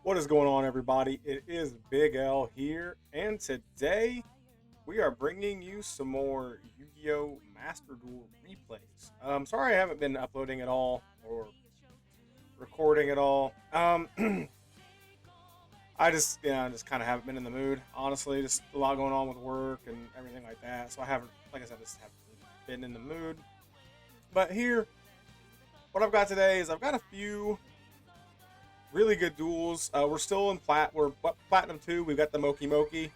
What is going on, everybody? It is Big L here, and today we are bringing you some more Yu-Gi-Oh! Master Duel replays. Sorry I haven't been uploading at all or recording at all. I just kind of haven't been in the mood, honestly. Just a lot going on with work and everything like that. So I haven't, like I said, just haven't been in the mood. But here, what I've got today is I've got a few really good duels. We're still in we're Platinum 2. We've got the Moki Moki.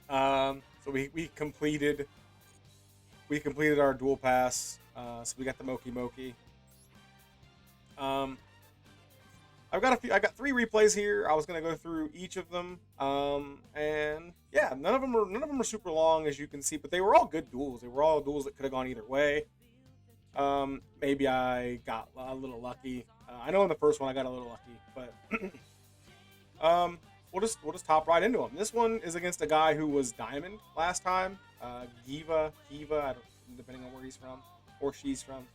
So we completed our duel pass. So we got the Moki Moki. I got 3 replays here. I was gonna go through each of them. And yeah, none of them are super long, as you can see, but they were all good duels. They were all duels that could have gone either way. Maybe I got a little lucky. I know in the first one I got a little lucky, but we'll just hop right into him. This one is against a guy who was Diamond last time. Kiva, depending on where he's from or she's from.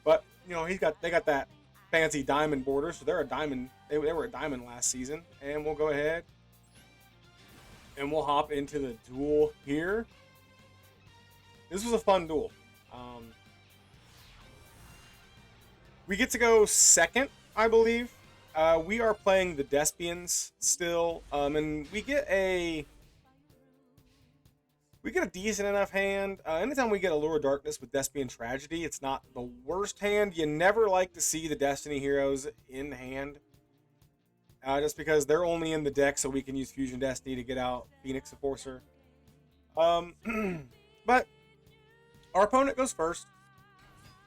But you know, they got that fancy diamond border, so they're a diamond. They were a diamond last season, and we'll go ahead and we'll hop into the duel here. This was a fun duel. We get to go second, I believe. We are playing the Despians still, and we get a decent enough hand. Anytime we get Allure of Darkness with Despian Tragedy, it's not the worst hand. You never like to see the Destiny heroes in hand, just because they're only in the deck, so we can use Fusion Destiny to get out Phoenix Enforcer. But our opponent goes first.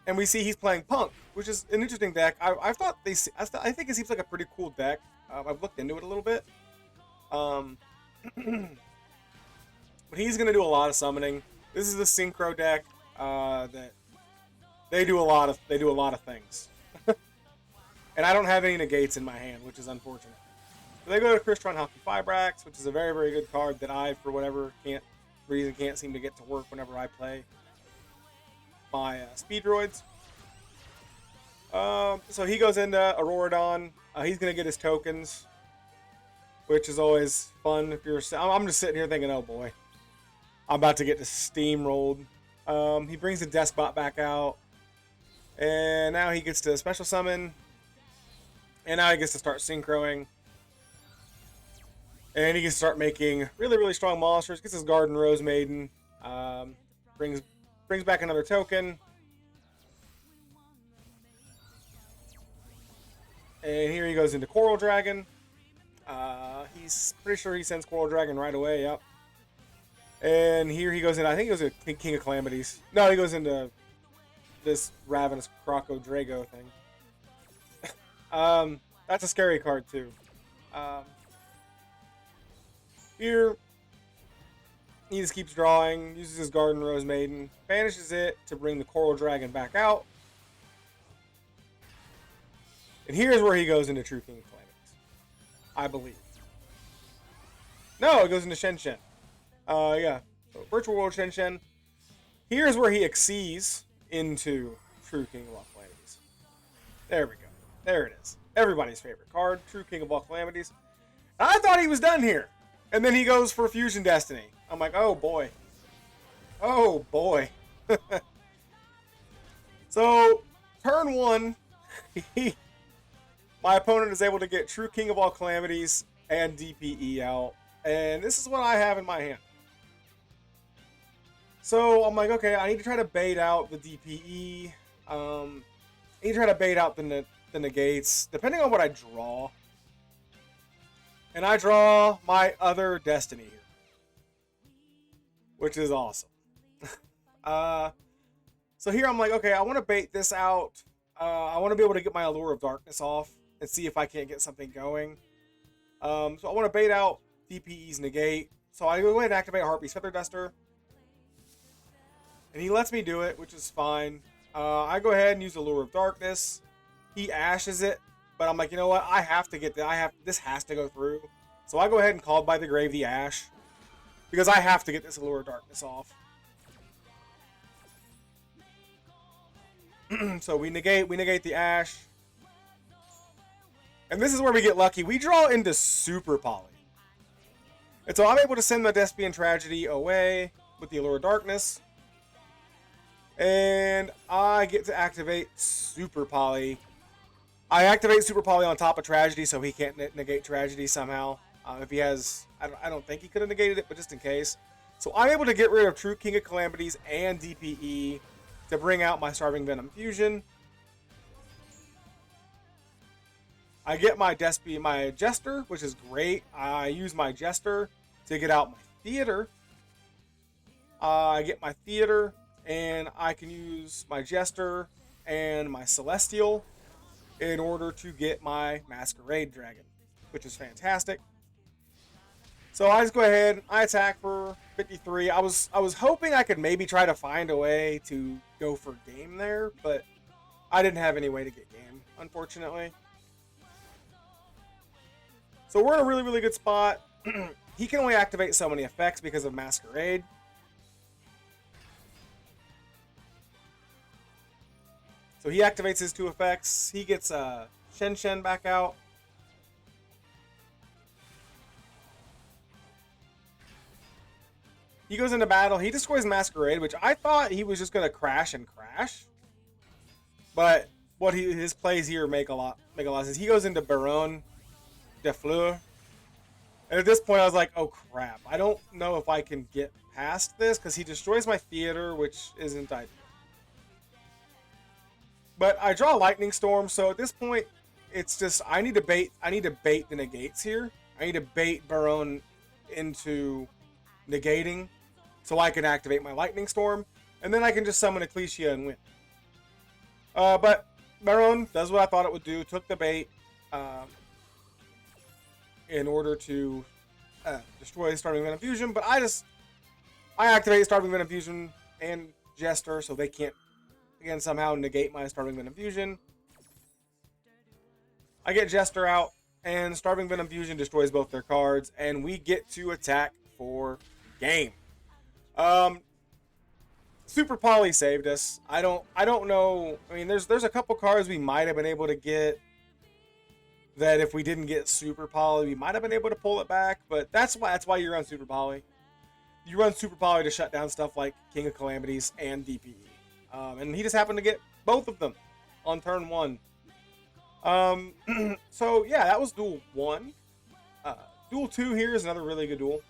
And we see he's playing Punk, which is an interesting deck. I think it seems like a pretty cool deck. I've looked into it a little bit. But he's gonna do a lot of summoning. This is a synchro deck that they do a lot of things. And I don't have any negates in my hand, which is unfortunate. So they go to Crystron Halki Fibrax, which is a very, very good card that I, for whatever reason, can't seem to get to work whenever I play my speed droids. So he goes into Auroradon. He's gonna get his tokens, which is always fun. I'm just sitting here thinking, oh boy, I'm about to get steamrolled. He brings the Despot back out, and now he gets to special summon, and now he gets to start synchroing, and he can start making really, really strong monsters. Gets his Garden Rose Maiden. Brings back another token. And here he goes into Coral Dragon. He's pretty sure he sends Coral Dragon right away, yep. And here he goes in, I think he goes into King of Calamities. No, he goes into this Ravenous Croco Drago thing. That's a scary card too. Here, he just keeps drawing, uses his Garden Rose Maiden, banishes it to bring the Coral Dragon back out. And here's where he goes into True King of Calamities, I believe. No, it goes into Shen Shen. Yeah. So Virtual World Shen Shen. Here's where he exceeds into True King of All Calamities. There we go. There it is. Everybody's favorite card, True King of All Calamities. I thought he was done here. And then he goes for Fusion Destiny. I'm like, oh boy. Oh boy. So, turn 1, my opponent is able to get True King of All Calamities and DPE out. And this is what I have in my hand. So, I'm like, okay, I need to try to bait out the DPE. I need to try to bait out the negates, depending on what I draw. And I draw my other Destiny here, which is awesome. So here I'm like, okay, I want to bait this out. I want to be able to get my Allure of Darkness off and see if I can't get something going. So I want to bait out DPE's negate. So I go ahead and activate Harpy's Feather Duster. And he lets me do it, which is fine. I go ahead and use Allure of Darkness. He ashes it. But I'm like, you know what? I have to get that. This has to go through. So I go ahead and Called by the Grave the Ash, because I have to get this Allure of Darkness off. So we negate the Ash. And this is where we get lucky. We draw into Super Poly. And so I'm able to send the Despian Tragedy away with the Allure of Darkness. And I get to activate Super Poly. I activate Super Poly on top of Tragedy so he can't negate Tragedy somehow. If he has... I don't think he could have negated it, but just in case. So I'm able to get rid of True King of Calamities and DPE to bring out my Starving Venom Fusion. I get my Jester, which is great. I use my Jester to get out my Theater. I get my Theater, and I can use my Jester and my Celestial in order to get my Masquerade Dragon, which is fantastic. So I just go ahead, I attack for 53. I was hoping I could maybe try to find a way to go for game there, but I didn't have any way to get game, unfortunately. So we're in a really, really good spot. He can only activate so many effects because of Masquerade. So he activates his 2 effects. He gets Shen Shen back out. He goes into battle. He destroys Masquerade, which I thought he was just going to crash and crash. But what his plays here make a lot of sense. He goes into Baron de Fleur. And at this point, I was like, oh crap. I don't know if I can get past this because he destroys my Theater, which isn't ideal. But I draw Lightning Storm, so at this point, it's just I need to bait the negates here. I need to bait Baron into negating so I can activate my Lightning Storm, and then I can just summon Ecclesia and win. But Baron does what I thought it would do, took the bait in order to destroy Starving Venom Fusion, but I activate Starving Venom Fusion and Jester so they can't again somehow negate my Starving Venom Fusion. I get Jester out, and Starving Venom Fusion destroys both their cards, and we get to attack for game. Super Poly saved us. I don't know. I mean, there's a couple cards we might have been able to get that if we didn't get Super Poly, we might have been able to pull it back, but that's why you run Super Poly. You run Super Poly to shut down stuff like King of Calamities and DPE. And he just happened to get both of them on turn 1. So yeah, that was duel 1. Duel 2 here is another really good duel.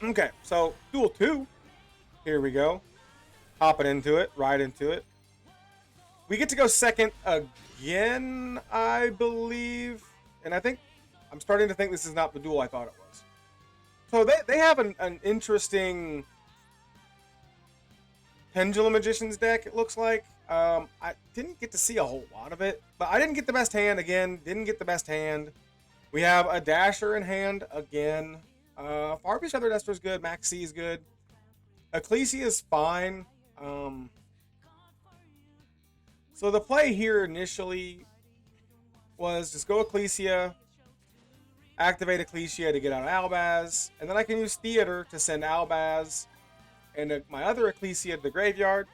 Okay, so duel 2. Here we go. Hopping into it, right into it. We get to go second again, I believe. And I'm starting to think this is not the duel I thought it was. So they have an interesting Pendulum Magician's deck, it looks like. I didn't get to see a whole lot of it, but I didn't get the best hand again. Didn't get the best hand. We have a Dasher in hand again. Farby Feather Duster is good. Max C is good. Ecclesia is fine. So the play here initially was just go Ecclesia, activate Ecclesia to get out Albaz, and then I can use Theater to send Albaz and my other Ecclesia to the graveyard.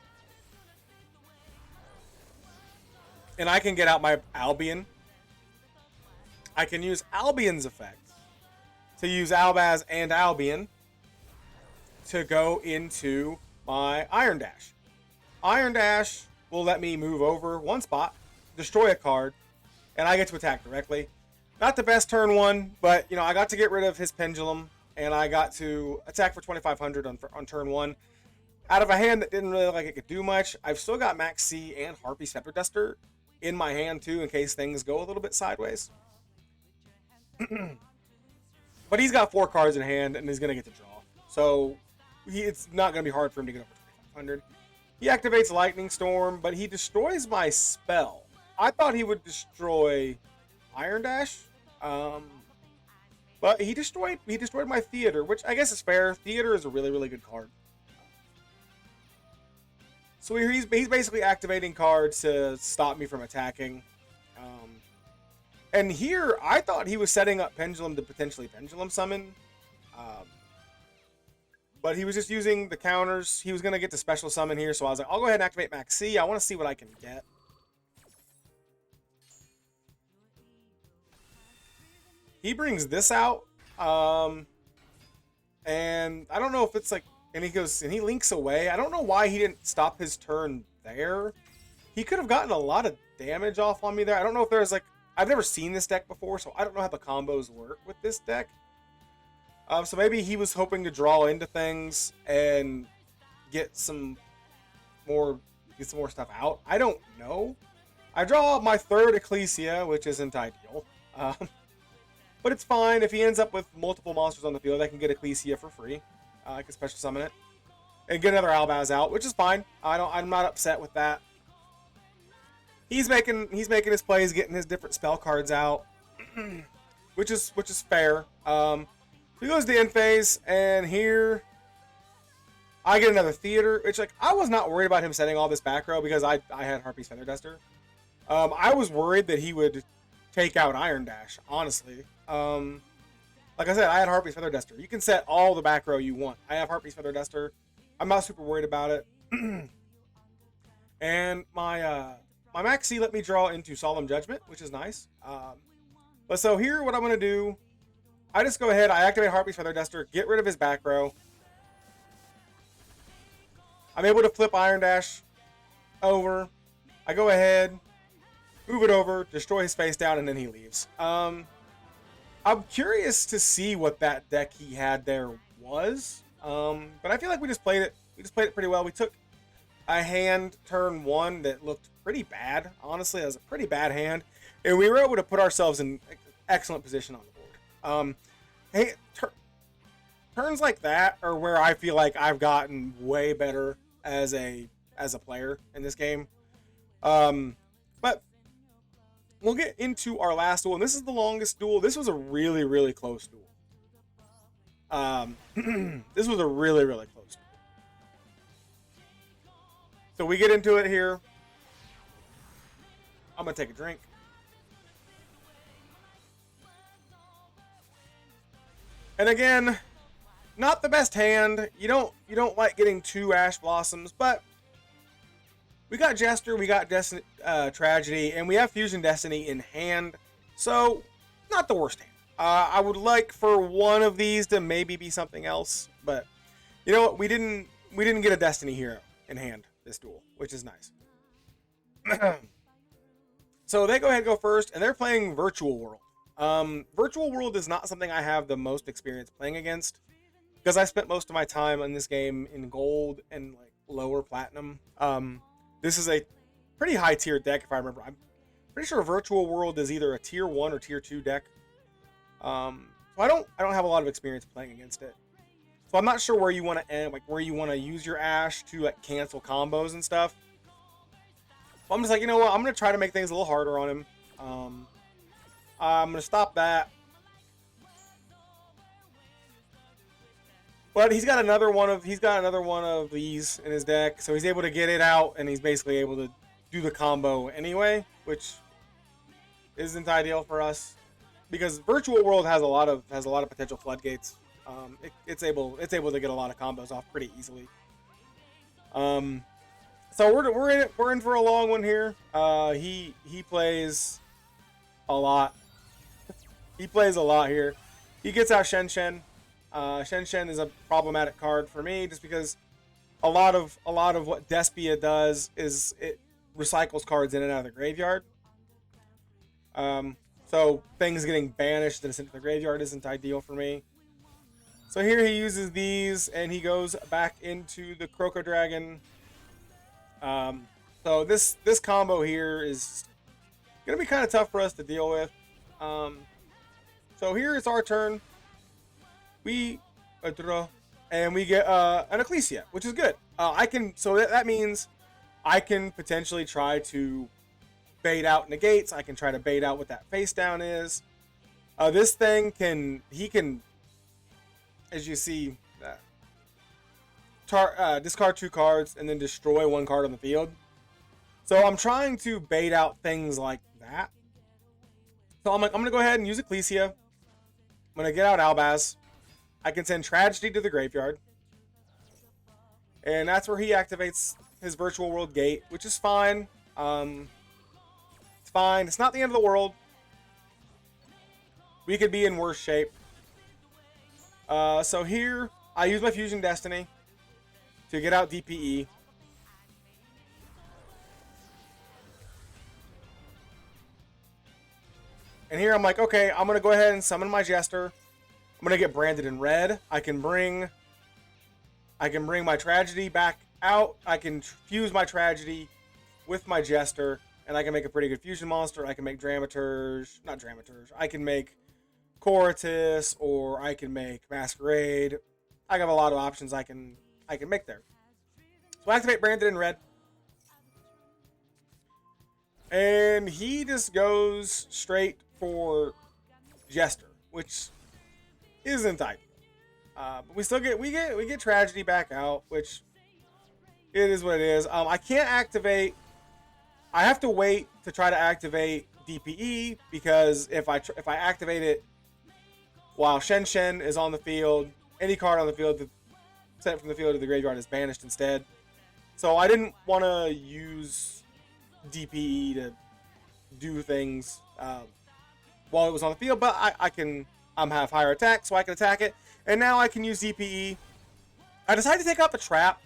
And I can get out my Albion. I can use Albion's effect to use Albaz and Albion to go into my Iron Dash. Iron Dash will let me move over 1 spot, destroy a card, and I get to attack directly. Not the best turn 1, but you know, I got to get rid of his Pendulum, and I got to attack for 2,500 on turn 1. Out of a hand that didn't really look like it could do much, I've still got Max C and Harpy Scepter Duster in my hand too, in case things go a little bit sideways. But he's got 4 cards in hand, and he's going to get to draw. So it's not going to be hard for him to get over 2,500. He activates Lightning Storm, but he destroys my spell. I thought he would destroy Iron Dash, but he destroyed my Theater, which I guess is fair. Theater is a really, really good card. So he's basically activating cards to stop me from attacking. And here, I thought he was setting up Pendulum to potentially Pendulum Summon. But he was just using the counters. He was going to get to special summon here, so I was like, I'll go ahead and activate Max C. I want to see what I can get. He brings this out. And I don't know if it's like, and he goes, and he links away. I don't know why he didn't stop his turn there. He could have gotten a lot of damage off on me there. I don't know if there's like, I've never seen this deck before, so I don't know how the combos work with this deck. So maybe he was hoping to draw into things and get some more stuff out. I don't know. I draw my third Ecclesia, which isn't ideal. But it's fine. If he ends up with multiple monsters on the field, I can get Ecclesia for free. I can special summon it and get another Albaz out, which is fine. I'm not upset with that. He's making his plays, getting his different spell cards out, which is fair. He goes to end phase, and here I get another theater, which like I was not worried about him setting all this back row because I had Harpy's Feather Duster. I was worried that he would take out Iron Dash, honestly. Like I said, I had Harpy's Feather Duster. You can set all the back row you want. I have Harpy's Feather Duster. I'm not super worried about it. And my Max C let me draw into Solemn Judgment, which is nice. But so here, what I'm going to do, I just go ahead, I activate Harpy's Feather Duster, get rid of his back row. I'm able to flip Iron Dash over. I go ahead, move it over, destroy his face down, and then he leaves. I'm curious to see what that deck he had there was. But I feel like we just played it. We just played it pretty well. We took a hand turn one that looked pretty bad. Honestly, it was a pretty bad hand, and we were able to put ourselves in excellent position on the board. Hey, turns like that are where I feel like I've gotten way better as a player in this game. But we'll get into our last duel, and this is the longest duel. This was a really, really close duel. This was a really, really close duel. So we get into it here. I'm gonna take a drink. And again, not the best hand. You don't like getting two Ash Blossoms, but we got Jester, we got Tragedy, and we have Fusion Destiny in hand, so not the worst hand. I would like for one of these to maybe be something else, but you know what? We didn't get a Destiny hero in hand this duel, which is nice. So they go ahead and go first, and they're playing Virtual World. Virtual World is not something I have the most experience playing against, because I spent most of my time in this game in gold and like lower platinum. This is a pretty high tier deck, if I remember. I'm pretty sure Virtual World is either a tier 1 or tier 2 deck. So I don't have a lot of experience playing against it. So I'm not sure where you want to end, like where you want to use your Ash to like cancel combos and stuff. So I'm just like, you know what? I'm gonna try to make things a little harder on him. I'm gonna stop that. But he's got another one of these in his deck, so he's able to get it out, and he's basically able to do the combo anyway, which isn't ideal for us because Virtual World has a lot of potential floodgates. It's able to get a lot of combos off pretty easily. So we're in for a long one here. He plays a lot. He plays a lot here. He gets out Shen Shen. Shen Shen is a problematic card for me just because a lot of what Despia does is it recycles cards in and out of the graveyard. So things getting banished and sent to the graveyard isn't ideal for me. So here he uses these and he goes back into the Croco Dragon. So this combo here is gonna be kind of tough for us to deal with. So here it's our turn. We draw, and we get an Ecclesia, which is good. That means I can potentially try to bait out negates. I can try to bait out what that face down is. This thing can as you see, discard 2 cards and then destroy 1 card on the field. So I'm trying to bait out things like that. So I'm gonna go ahead and use Ecclesia. I'm gonna get out Albaz. I can send Tragedy to the graveyard. And that's where he activates his virtual world gate, which is fine. It's fine. It's not the end of the world. We could be in worse shape. So here, I use my Fusion Destiny to get out DPE. And here I'm like, okay, I'm going to go ahead and summon my Jester. I'm going to get branded in red. I can bring my Tragedy back out. I can fuse my Tragedy with my Jester, and I can make a pretty good fusion monster. I can make Dramaturs, not Dramaturs. I can make Coratus, or I can make Masquerade. I have a lot of options I can make there. So I activate Branded in red. And he just goes straight for Jester, which isn't ideal. But we still get Tragedy back out, which it is what it is. I can't activate. I have to wait to try to activate DPE, because if I activate it while Shen Shen is on the field, any card on the field sent from the field to the graveyard is banished instead. So I didn't want to use DPE to do things while it was on the field, but I can have higher attack, so I can attack it, and now I can use DPE. I decided to take out the trap.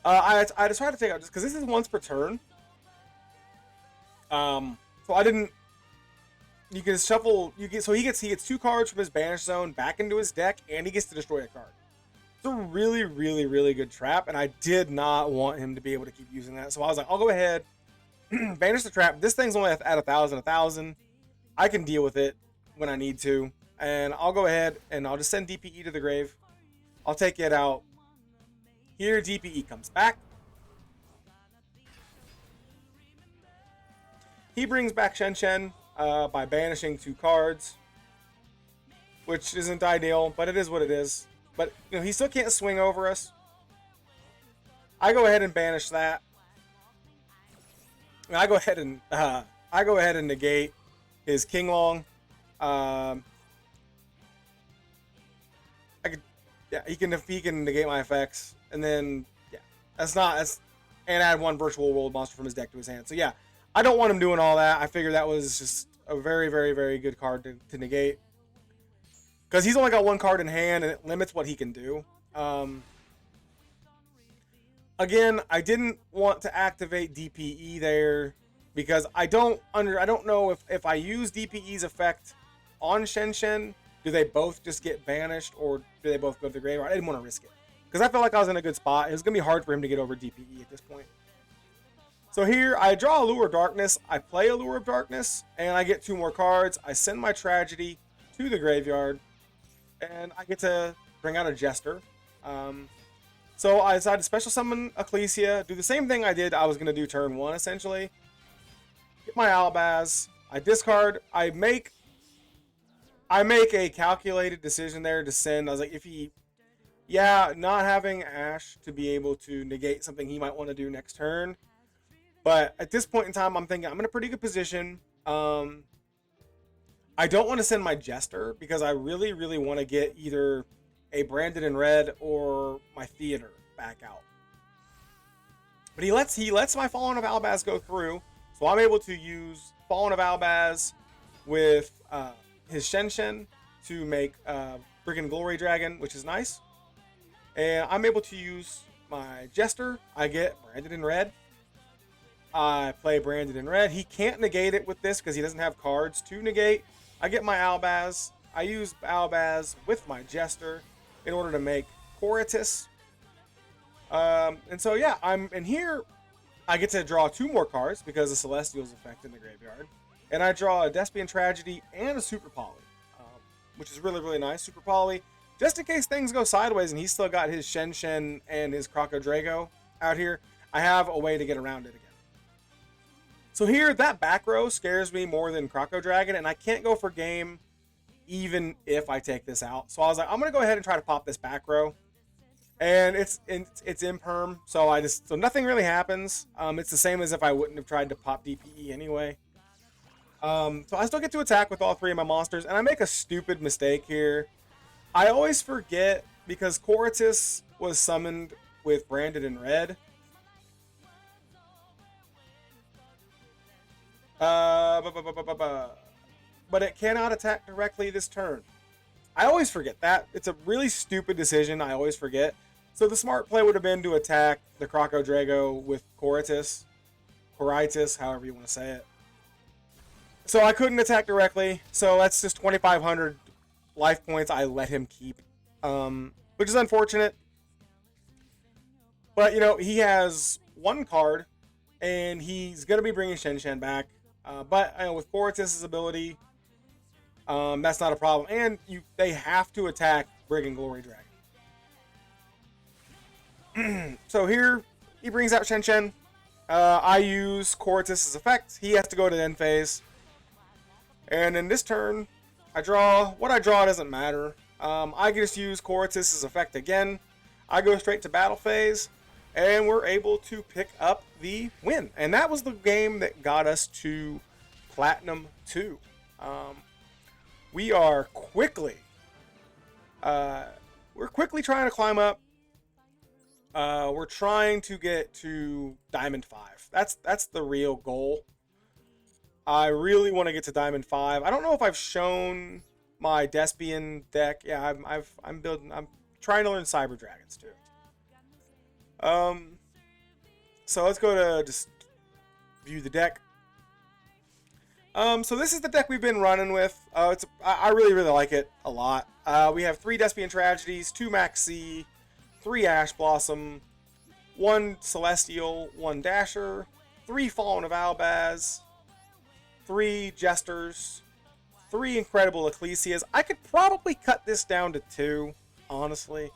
I decided to take out just because this is once per turn. So I didn't. You can shuffle. He gets 2 cards from his banish zone back into his deck, and he gets to destroy a card. It's a really, really, really good trap, and I did not want him to be able to keep using that. So I was like, I'll go ahead, banish the trap. This thing's only at 1,000. I can deal with it when I need to, and I'll go ahead and I'll just send DPE to the grave. I'll take it out. Here, DPE comes back. He brings back Shen Shen by banishing 2 cards, which isn't ideal, but it is what it is. But he still can't swing over us. I go ahead and banish that. I go ahead and negate his King Long. He can negate my effects, and then and add 1 virtual world monster from his deck to his hand. So yeah, I don't want him doing all that. I figured that was just a very, very, very good card to negate, because he's only got 1 card in hand, and it limits what he can do. Again, I didn't want to activate DPE there, because I don't know if I use DPE's effect on Shen Shen, do they both just get banished, or do they both go to the graveyard? I didn't want to risk it, because I felt like I was in a good spot. It was going to be hard for him to get over DPE at this point. So here, I draw Allure of Darkness, I play Allure of Darkness, and I get 2 more cards. I send my Tragedy to the graveyard, and I get to bring out a Jester. So I decided to special summon Ecclesia, do the same thing I was going to do turn 1, essentially. Get my Albaz, I discard, I make a calculated decision there to send. I was like, not having Ash to be able to negate something he might want to do next turn. But at this point in time, I'm thinking I'm in a pretty good position. I don't want to send my Jester, because I really, really want to get either a Branded in red or my Theater back out. But he lets my Fallen of Albaz go through, so I'm able to use Fallen of Albaz with his Shen Shen to make friggin' Glory Dragon, which is nice. And I'm able to use my Jester. I get Branded in red. I play Branded in red. He can't negate it with this because he doesn't have cards to negate. I get my Albaz. I use Albaz with my Jester in order to make Coratus. And so yeah, here I get to draw 2 more cards because of Celestial's effect in the graveyard. And I draw a Despian Tragedy and a Super Poly, which is really, really nice. Super Poly, just in case things go sideways and he's still got his Shen Shen and his Croco Drago out here, I have a way to get around it again. So here, that back row scares me more than Croco Dragon, and I can't go for game even if I take this out. So I was like, I'm going to go ahead and try to pop this back row. And it's imperm, so nothing really happens. It's the same as if I wouldn't have tried to pop DPE anyway. So I still get to attack with all 3 of my monsters, and I make a stupid mistake here. I always forget, because Coratus was summoned with branded in red. But it cannot attack directly this turn. I always forget that. It's a really stupid decision. I always forget. So the smart play would have been to attack the Croco Drago with Coritus, however you want to say it. So I couldn't attack directly. So that's just 2,500 life points I let him keep, which is unfortunate. But, you know, he has one card, and he's going to be bringing Shen back. But with Coritus' ability, that's not a problem. And they have to attack Brigand Glory Dragon. So here, he brings out Shen. I use Coritus' effect. He has to go to the end phase. And in this turn, I draw. What I draw doesn't matter. I can just use Coritus' effect again. I go straight to battle phase. And we're able to pick up the win. And that was the game that got us to Platinum 2. We are quickly... we're quickly trying to climb up. We're trying to get to Diamond 5. That's the real goal. I really want to get to Diamond 5. I don't know if I've shown my Despian deck. Yeah, I'm trying to learn Cyber Dragons too. So let's go to just view the deck. So this is the deck we've been running with. I really like it a lot. We have 3 Despian Tragedies, 2 Max C, 3 Ash Blossom, 1 Celestial, 1 Dasher, 3 Fallen of Albaz, 3 Jesters, 3 Incredible Ecclesias. I could probably cut this down to 2, honestly.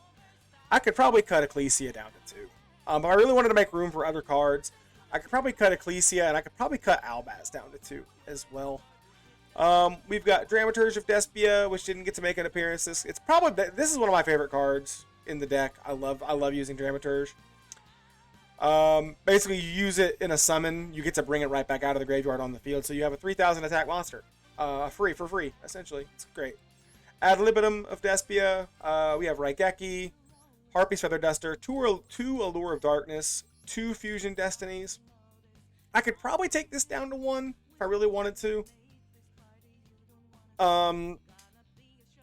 I could probably cut Ecclesia down to 2. But I really wanted to make room for other cards. I could probably cut Ecclesia, and I could probably cut Albaz down to 2 as well. We've got Dramaturge of Despia, which didn't get to make an appearance. This is one of my favorite cards in the deck. I love using Dramaturge. Basically, you use it in a summon, you get to bring it right back out of the graveyard on the field, so you have a 3,000 attack monster. For free, essentially. It's great. Ad libitum of Despia. We have Raigeki, Harpy's Feather Duster, 2 Allure of Darkness, 2 Fusion Destinies. I could probably take this down to 1 if I really wanted to. The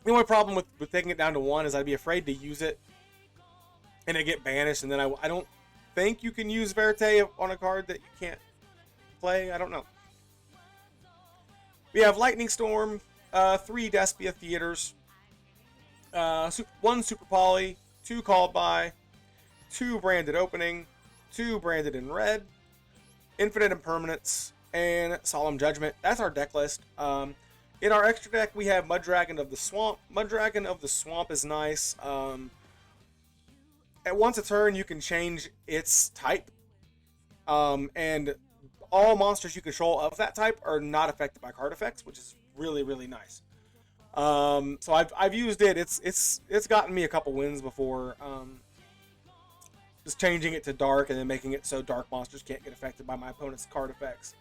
only problem with taking it down to 1 is I'd be afraid to use it and it get banished, and then I don't think you can use Verte on a card that you can't play. I don't know. We have Lightning Storm, 3 Despia Theaters, 1 Super Poly, 2 Called By, 2 Branded Opening, 2 Branded in Red, Infinite Impermanence, and Solemn Judgment. That's our deck list. In our extra deck, we have Mud Dragon of the Swamp. Mud Dragon of the Swamp is nice. At once a turn, you can change its type. And all monsters you control of that type are not affected by card effects, which is really nice. So I've used it. It's gotten me a couple wins before. Just changing it to dark and then making it so dark monsters can't get affected by my opponent's card effects.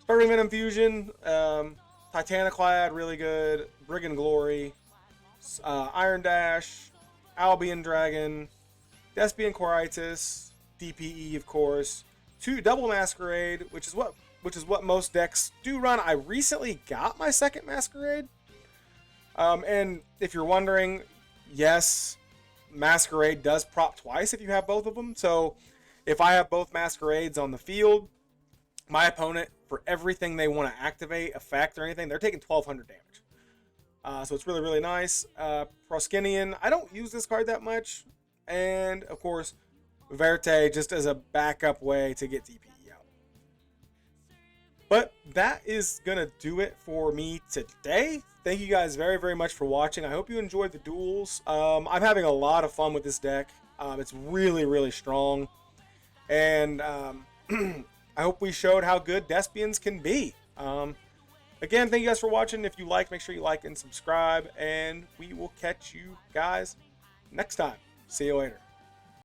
Starting Venom Fusion, Titaniclad, really good. Brigand Glory, Iron Dash, Albion Dragon, Despian Coritis, DPE of course, 2 Double Masquerade, which is what most decks do run. I recently got my second Masquerade. And if you're wondering, yes, Masquerade does prop twice if you have both of them. So if I have both Masquerades on the field, my opponent, for everything they want to activate, effect, or anything, they're taking 1,200 damage. So it's really nice. Proskinian, I don't use this card that much. And, of course, Verte just as a backup way to get DPE out. But that is going to do it for me today. Thank you guys very much for watching. I hope you enjoyed the duels. I'm having a lot of fun with this deck. It's really strong. And I hope we showed how good Despians can be. Again, thank you guys for watching. If you like, make sure you like and subscribe. And we will catch you guys next time. See you later.